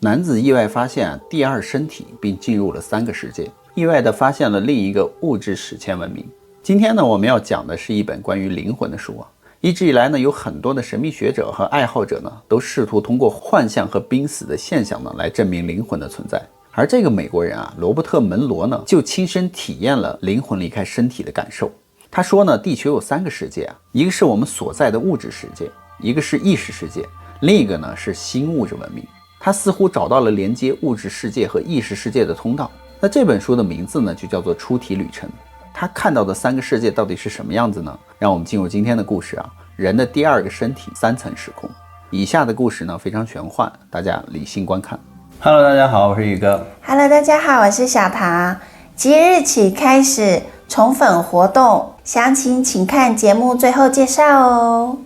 男子意外发现第二身体，并进入了3个世界，意外地发现了另一个物质史前文明。今天呢，我们要讲的是一本关于灵魂的书啊。一直以来呢，有很多的神秘学者和爱好者呢，都试图通过幻象和濒死的现象呢，来证明灵魂的存在。而这个美国人啊，罗伯特·门罗呢，就亲身体验了灵魂离开身体的感受。他说呢，地球有3个世界啊，一个是我们所在的物质世界，一个是意识世界，另一个呢是新物质文明。他似乎找到了连接物质世界和意识世界的通道。那这本书的名字呢，就叫做《出体旅程》。他看到的3个世界到底是什么样子呢？让我们进入今天的故事啊，人的第2个身体3层时空。以下的故事呢非常玄幻，大家理性观看。Hello， 大家好，我是宇哥。Hello， 大家好，我是小唐。即日起开始宠粉活动，详情请看节目最后介绍哦。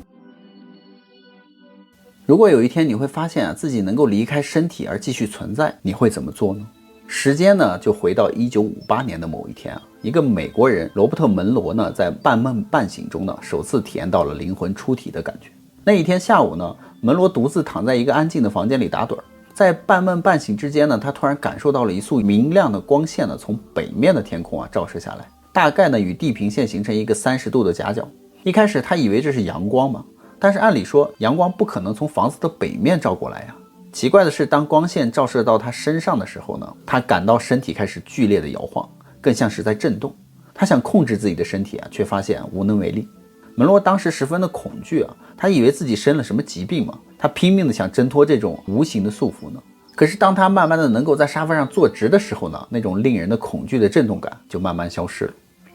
如果有一天你会发现自己能够离开身体而继续存在，你会怎么做呢？时间呢就回到1958年的某一天一个美国人罗伯特·门罗呢，在半梦半醒中呢，首次体验到了灵魂出体的感觉。那一天下午呢，门罗独自躺在一个安静的房间里打盹，在半梦半醒之间呢，他突然感受到了一束明亮的光线呢，从北面的天空照射下来，大概呢与地平线形成一个30度的夹角。一开始他以为这是阳光嘛，但是按理说阳光不可能从房子的北面照过来呀。奇怪的是，当光线照射到他身上的时候呢，他感到身体开始剧烈的摇晃，更像是在震动。他想控制自己的身体却发现无能为力。门罗当时十分的恐惧他以为自己生了什么疾病嘛，他拼命的想挣脱这种无形的束缚呢。可是当他慢慢的能够在沙发上坐直的时候呢，那种令人的恐惧的震动感就慢慢消失了。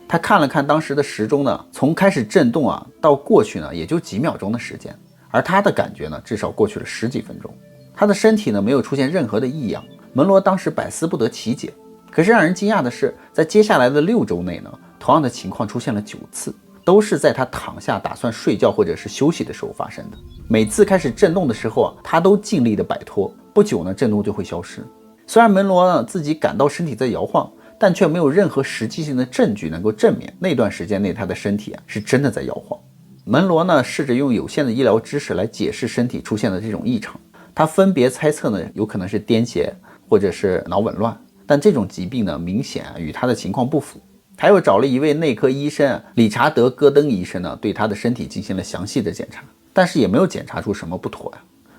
他看了看当时的时钟呢，从开始震动到过去呢，也就几秒钟的时间，而他的感觉呢，至少过去了10几分钟。他的身体呢，没有出现任何的异样。门罗当时百思不得其解。可是让人惊讶的是，在接下来的6周内呢，同样的情况出现了9次，都是在他躺下打算睡觉或者是休息的时候发生的。每次开始震动的时候他都尽力的摆脱，不久呢，震动就会消失。虽然门罗呢自己感到身体在摇晃，但却没有任何实际性的证据能够证明那段时间内他的身体是真的在摇晃。门罗呢试着用有限的医疗知识来解释身体出现的这种异常。他分别猜测呢，有可能是癫痫或者是脑紊乱，但这种疾病呢，明显与他的情况不符。他又找了一位内科医生理查德·戈登医生呢，对他的身体进行了详细的检查，但是也没有检查出什么不妥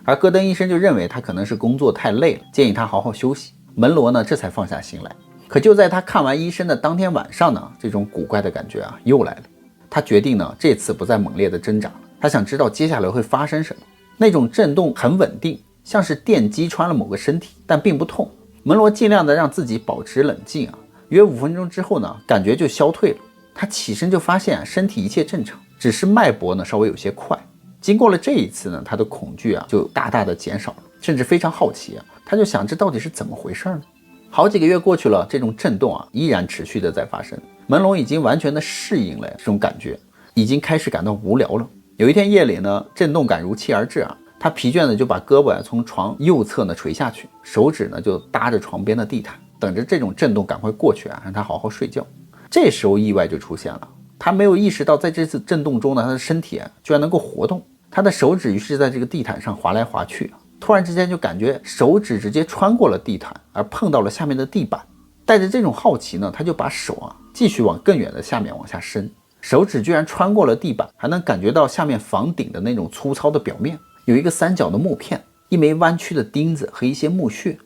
而戈登医生就认为他可能是工作太累了，建议他好好休息。门罗呢，这才放下心来。可就在他看完医生的当天晚上呢，这种古怪的感觉又来了。他决定呢，这次不再猛烈的挣扎了，他想知道接下来会发生什么。那种震动很稳定，像是电击穿了某个身体，但并不痛。门罗尽量的让自己保持冷静约5分钟之后呢，感觉就消退了。他起身就发现身体一切正常，只是脉搏呢稍微有些快。经过了这一次呢，他的恐惧就大大的减少了，甚至非常好奇他就想这到底是怎么回事呢？好几个月过去了，这种震动依然持续的在发生。门罗已经完全的适应了这种感觉，已经开始感到无聊了。有一天夜里呢，震动感如期而至他疲倦的就把胳膊从床右侧呢垂下去，手指呢就搭着床边的地毯，等着这种震动赶快过去让他好好睡觉。这时候意外就出现了，他没有意识到在这次震动中呢，他的身体居然能够活动。他的手指于是在这个地毯上滑来滑去突然之间就感觉手指直接穿过了地毯，而碰到了下面的地板。带着这种好奇呢，他就把手继续往更远的下面往下伸，手指居然穿过了地板，还能感觉到下面房顶的那种粗糙的表面，有一个3角的木片，一枚弯曲的钉子和一些木屑。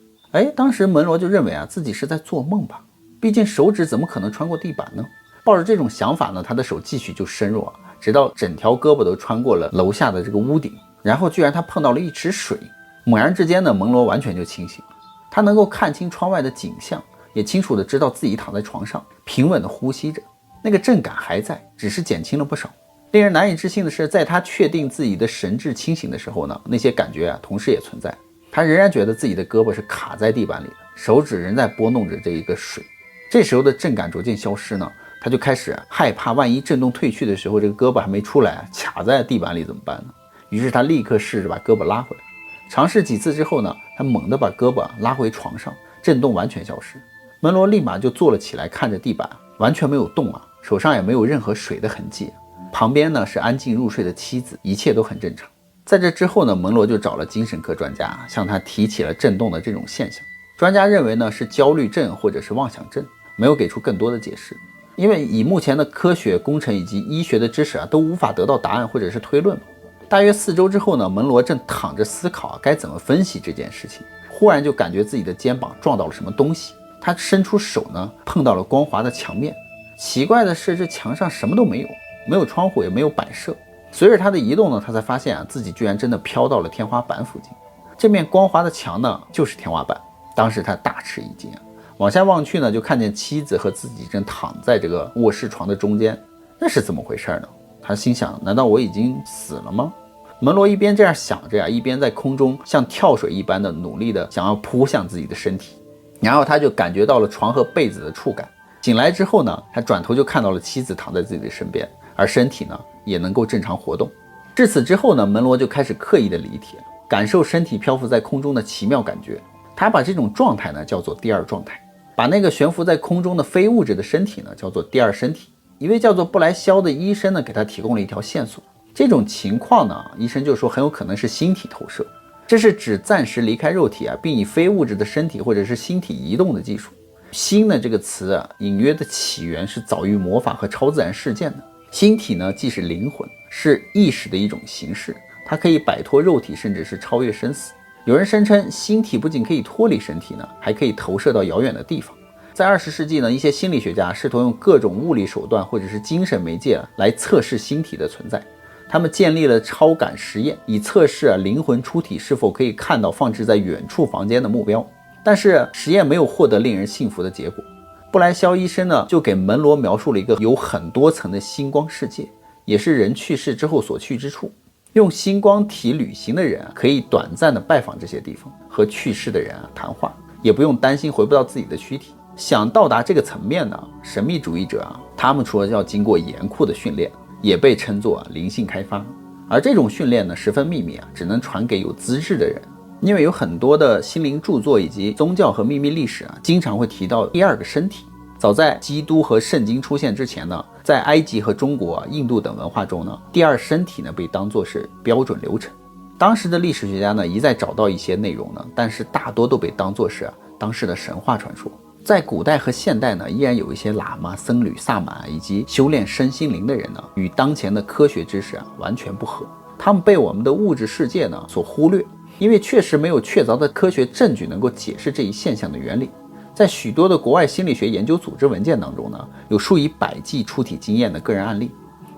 当时门罗就认为自己是在做梦吧，毕竟手指怎么可能穿过地板呢？抱着这种想法呢，他的手继续就深入直到整条胳膊都穿过了楼下的这个屋顶，然后居然他碰到了一池水。猛然之间呢，门罗完全就清醒了，他能够看清窗外的景象，也清楚的知道自己躺在床上平稳的呼吸着，那个震感还在，只是减轻了不少。令人难以置信的是，在他确定自己的神志清醒的时候呢，那些感觉同时也存在。他仍然觉得自己的胳膊是卡在地板里的，手指仍在拨弄着这一个水。这时候的震感逐渐消失呢，他就开始害怕，万一震动退去的时候，这个胳膊还没出来卡在地板里怎么办呢？于是他立刻试着把胳膊拉回来。尝试几次之后呢，他猛地把胳膊拉回床上，震动完全消失。门罗立马就坐了起来，看着地板完全没有动手上也没有任何水的痕迹。旁边呢是安静入睡的妻子，一切都很正常。在这之后呢，门罗就找了精神科专家，向他提起了震动的这种现象。专家认为呢是焦虑症或者是妄想症，没有给出更多的解释。因为以目前的科学、工程以及医学的知识都无法得到答案或者是推论。大约4周之后呢，门罗正躺着思考该怎么分析这件事情，忽然就感觉自己的肩膀撞到了什么东西。他伸出手呢，碰到了光滑的墙面。奇怪的是，这墙上什么都没有，没有窗户，也没有摆设。随着他的移动呢，他才发现自己居然真的飘到了天花板附近。这面光滑的墙呢，就是天花板。当时他大吃一惊往下望去呢，就看见妻子和自己正躺在这个卧室床的中间。那是怎么回事呢？他心想，难道我已经死了吗？门罗一边这样想着一边在空中像跳水一般的努力的想要扑向自己的身体。然后他就感觉到了床和被子的触感。醒来之后呢，他转头就看到了妻子躺在自己的身边，而身体呢也能够正常活动。至此之后呢，门罗就开始刻意的离体，感受身体漂浮在空中的奇妙感觉。他把这种状态呢叫做第二状态，把那个悬浮在空中的非物质的身体呢叫做第二身体。一位叫做布莱肖的医生呢给他提供了一条线索。这种情况呢，医生就说很有可能是星体投射，这是指暂时离开肉体并以非物质的身体或者是星体移动的技术。星呢这个词隐约的起源是早于魔法和超自然事件的。星体呢既是灵魂，是意识的一种形式，它可以摆脱肉体，甚至是超越生死。有人声称星体不仅可以脱离身体呢，还可以投射到遥远的地方。在20世纪呢，一些心理学家试图用各种物理手段或者是精神媒介来测试星体的存在。他们建立了超感实验，以测试灵魂出体是否可以看到放置在远处房间的目标。但是实验没有获得令人信服的结果。布莱肖医生呢，就给门罗描述了一个有很多层的星光世界，也是人去世之后所去之处。用星光体旅行的人可以短暂的拜访这些地方，和去世的人谈话，也不用担心回不到自己的躯体。想到达这个层面呢，神秘主义者他们除了要经过严酷的训练，也被称作灵性开发。而这种训练呢十分秘密只能传给有资质的人。因为有很多的心灵著作以及宗教和秘密历史经常会提到第二个身体。早在基督和圣经出现之前呢，在埃及和中国、印度等文化中呢，第二身体呢被当作是标准流程。当时的历史学家呢一再找到一些内容呢，但是大多都被当作是当时的神话传说。在古代和现代呢，依然有一些喇嘛、僧侣、萨满以及修炼身心灵的人呢，与当前的科学知识完全不合。他们被我们的物质世界呢所忽略，因为确实没有确凿的科学证据能够解释这一现象的原理。在许多的国外心理学研究组织文件当中呢，有数以百计出体经验的个人案例，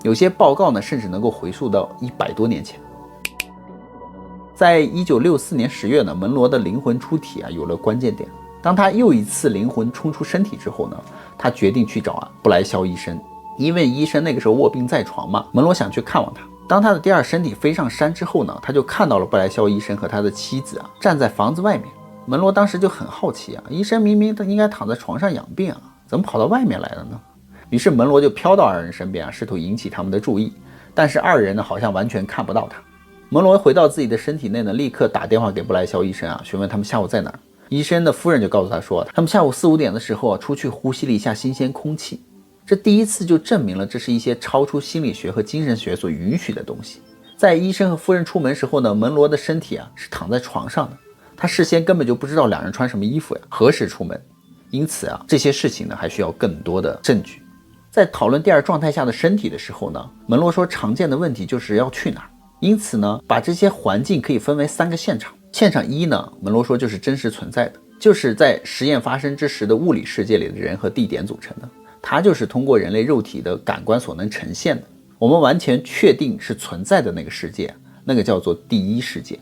有些报告呢甚至能够回溯到100多年前。在1964年10月呢，门罗的灵魂出体有了关键点。当他又一次灵魂冲出身体之后呢，他决定去找布莱肖医生，因为医生那个时候卧病在床嘛，门罗想去看望他。当他的第二身体飞上山之后呢，他就看到了布莱肖医生和他的妻子站在房子外面。门罗当时就很好奇医生明明他应该躺在床上养病怎么跑到外面来了呢？于是门罗就飘到二人身边试图引起他们的注意，但是二人呢好像完全看不到他。门罗回到自己的身体内呢，立刻打电话给布莱肖医生询问他们下午在哪儿。医生的夫人就告诉他说，他们下午4、5点的时候出去呼吸了一下新鲜空气。这第一次就证明了这是一些超出心理学和精神学所允许的东西。在医生和夫人出门时候呢，门罗的身体是躺在床上的，他事先根本就不知道两人穿什么衣服何时出门。因此这些事情呢还需要更多的证据。在讨论第二状态下的身体的时候呢，门罗说常见的问题就是要去哪儿。因此呢，把这些环境可以分为3个现场。现场1呢，门罗说就是真实存在的，就是在实验发生之时的物理世界里的人和地点组成的，它就是通过人类肉体的感官所能呈现的，我们完全确定是存在的那个世界，那个叫做第一世界。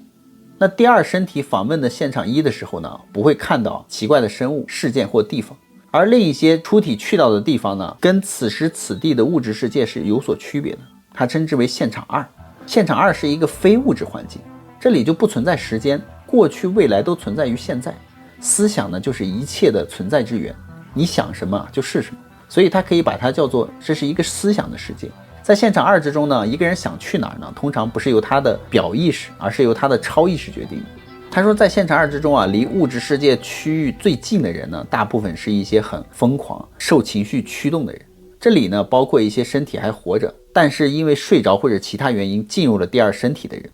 那第二身体访问的现场1的时候呢，不会看到奇怪的生物、事件或地方，而另一些出体去到的地方呢，跟此时此地的物质世界是有所区别的，它称之为现场2。现场2是一个非物质环境，这里就不存在时间，过去未来都存在于现在，思想呢就是一切的存在之源，你想什么就是什么，所以它可以把它叫做这是一个思想的世界。在现场2之中呢，一个人想去哪儿呢，通常不是由他的表意识，而是由他的超意识决定。他说在现场2之中离物质世界区域最近的人呢，大部分是一些很疯狂、受情绪驱动的人。这里呢包括一些身体还活着，但是因为睡着或者其他原因进入了第二身体的人。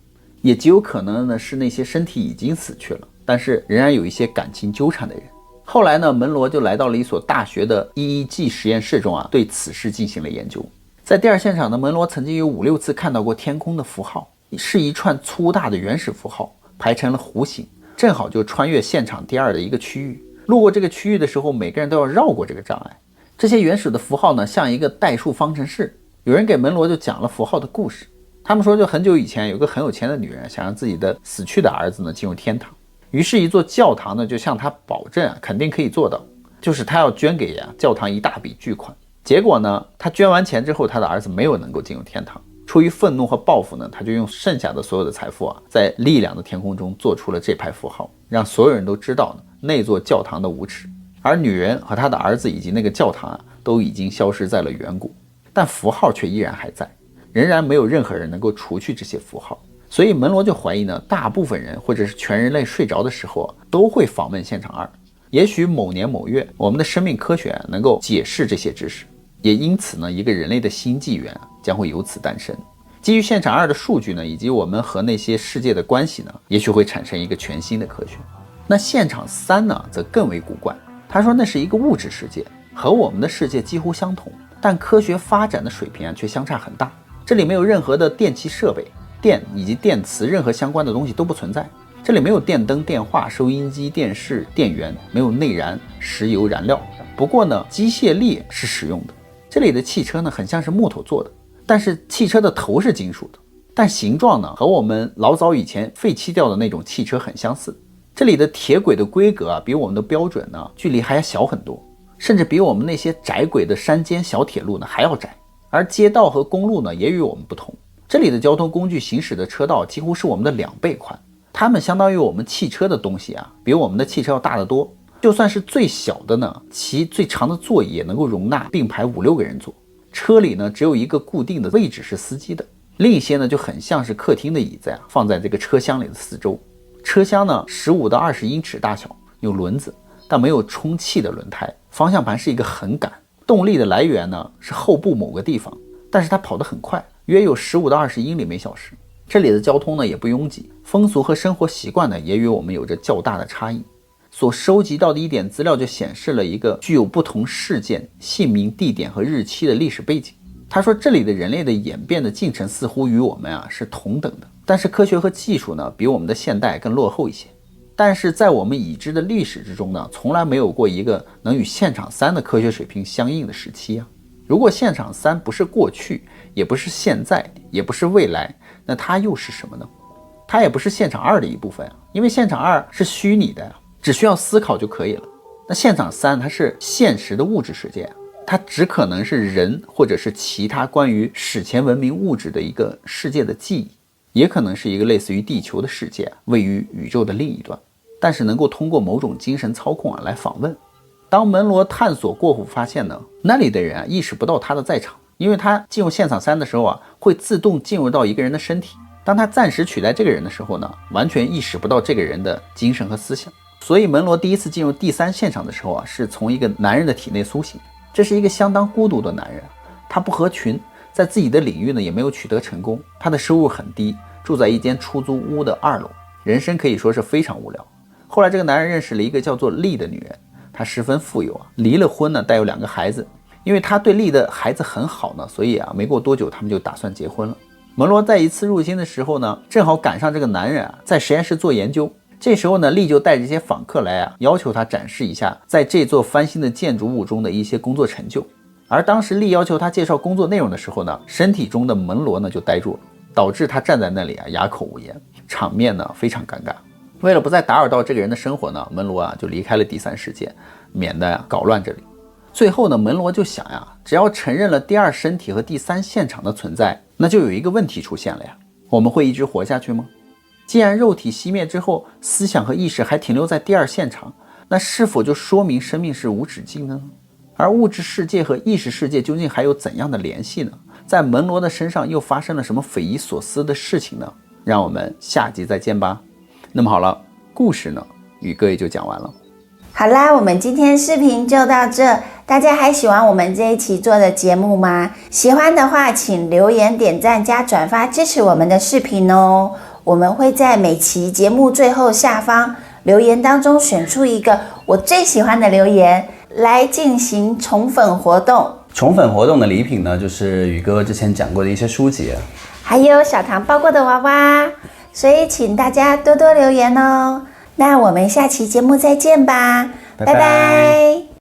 也极有可能呢是那些身体已经死去了，但是仍然有一些感情纠缠的人。后来呢，门罗就来到了一所大学的 EEG 实验室中对此事进行了研究。在第二现场呢，门罗曾经有5-6次看到过天空的符号，是一串粗大的原始符号，排成了弧形，正好就穿越现场第二的一个区域。路过这个区域的时候，每个人都要绕过这个障碍。这些原始的符号呢，像一个代数方程式。有人给门罗就讲了符号的故事。他们说，就很久以前，有个很有钱的女人想让自己的死去的儿子呢进入天堂，于是一座教堂呢就向他保证肯定可以做到，就是他要捐给教堂一大笔巨款。结果呢，他捐完钱之后，他的儿子没有能够进入天堂。出于愤怒和报复呢，他就用剩下的所有的财富在力量的天空中做出了这排符号，让所有人都知道那座教堂的无耻。而女人和他的儿子以及那个教堂都已经消失在了远古，但符号却依然还在，仍然没有任何人能够除去这些符号。所以门罗就怀疑呢，大部分人或者是全人类睡着的时候都会访问现场2。也许某年某月，我们的生命科学能够解释这些知识，也因此呢，一个人类的新纪元将会由此诞生。基于现场2的数据呢，以及我们和那些世界的关系呢，也许会产生一个全新的科学。那现场3呢，则更为古怪。他说那是一个物质世界，和我们的世界几乎相同，但科学发展的水平却相差很大。这里没有任何的电气设备，电以及电磁任何相关的东西都不存在。这里没有电灯、电话、收音机、电视、电源，没有内燃、石油燃料。不过呢，机械力是使用的。这里的汽车呢，很像是木头做的，但是汽车的头是金属的，但形状呢，和我们老早以前废弃掉的那种汽车很相似。这里的铁轨的规格比我们的标准呢，距离还要小很多，甚至比我们那些窄轨的山间小铁路呢还要窄。而街道和公路呢，也与我们不同。这里的交通工具行驶的车道几乎是我们的2倍宽，它们相当于我们汽车的东西比我们的汽车要大得多。就算是最小的呢，其最长的座椅也能够容纳并排5-6个人坐。车里呢，只有一个固定的位置是司机的，另一些呢就很像是客厅的椅子放在这个车厢里的四周。车厢呢15到20英尺大小，有轮子，但没有充气的轮胎。方向盘是一个横杆，动力的来源呢是后部某个地方，但是它跑得很快，约有15到20英里每小时。这里的交通呢也不拥挤，风俗和生活习惯呢也与我们有着较大的差异。所收集到的一点资料就显示了一个具有不同事件、姓名、地点和日期的历史背景。他说这里的人类的演变的进程似乎与我们是同等的，但是科学和技术呢比我们的现代更落后一些。但是在我们已知的历史之中呢，从来没有过一个能与现场3的科学水平相应的时期如果现场3不是过去，也不是现在，也不是未来，那它又是什么呢？它也不是现场2的一部分因为现场2是虚拟的只需要思考就可以了。那现场3它是现实的物质世界它只可能是人或者是其他关于史前文明物质的一个世界的记忆，也可能是一个类似于地球的世界位于宇宙的另一端，但是能够通过某种精神操控来访问。当门罗探索过后发现呢，那里的人意识不到他的在场，因为他进入现场3的时候会自动进入到一个人的身体，当他暂时取代这个人的时候呢，完全意识不到这个人的精神和思想。所以门罗第一次进入第3现场的时候是从一个男人的体内苏醒。这是一个相当孤独的男人，他不合群，在自己的领域呢也没有取得成功，他的收入很低，住在一间出租屋的2楼，人生可以说是非常无聊。后来这个男人认识了一个叫做丽的女人，她十分富有离了婚呢，带有2个孩子。因为他对丽的孩子很好呢，所以没过多久他们就打算结婚了。门罗在一次入侵的时候呢，正好赶上这个男人在实验室做研究。这时候呢，丽就带着一些访客来要求他展示一下在这座翻新的建筑物中的一些工作成就。而当时丽要求他介绍工作内容的时候呢，身体中的门罗呢就呆住了，导致他站在那里哑口无言，场面呢非常尴尬。为了不再打扰到这个人的生活呢，门罗就离开了第3世界，免得搞乱这里。最后呢，门罗就想只要承认了第2身体和第3现场的存在，那就有一个问题出现了我们会一直活下去吗？既然肉体熄灭之后，思想和意识还停留在第2现场，那是否就说明生命是无止境的呢？而物质世界和意识世界究竟还有怎样的联系呢？在门罗的身上又发生了什么匪夷所思的事情呢？让我们下集再见吧。那么好了，故事呢与各位就讲完了。好啦，我们今天视频就到这，大家还喜欢我们这一期做的节目吗？喜欢的话请留言、点赞加转发支持我们的视频哦。我们会在每期节目最后下方留言当中选出一个我最喜欢的留言来进行宠粉活动。宠粉活动的礼品呢，就是宇哥之前讲过的一些书籍，还有小唐抱过的娃娃，所以请大家多多留言哦。那我们下期节目再见吧，拜拜。